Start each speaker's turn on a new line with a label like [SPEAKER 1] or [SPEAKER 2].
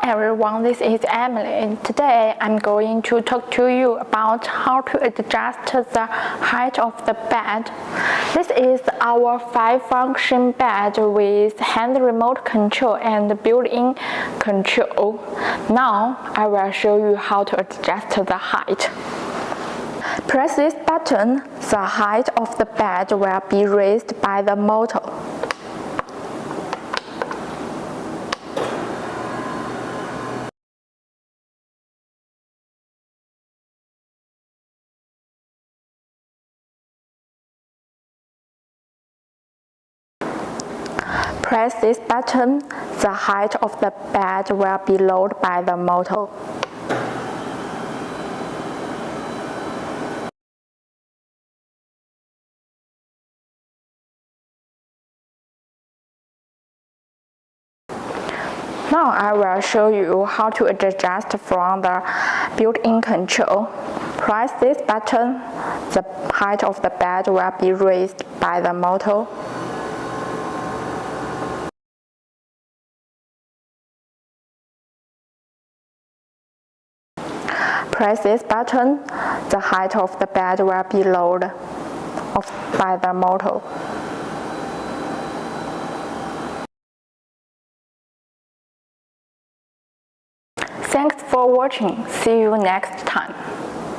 [SPEAKER 1] everyone, this is Emily. Today I'm going to talk to you about how to adjust the height of the bed. This is our 5-function bed with hand remote control and built-in control. Now I will show you how to adjust the height. Press this button, the height of the bed will be raised by the motor. Press this button, the height of the bed will be lowered by the motor. Now I will show you how to adjust from the built-in control. Press this button, the height of the bed will be raised by the motor. Press this button, the height of the bed will be lowered by the motor. Thanks for watching. See you next time.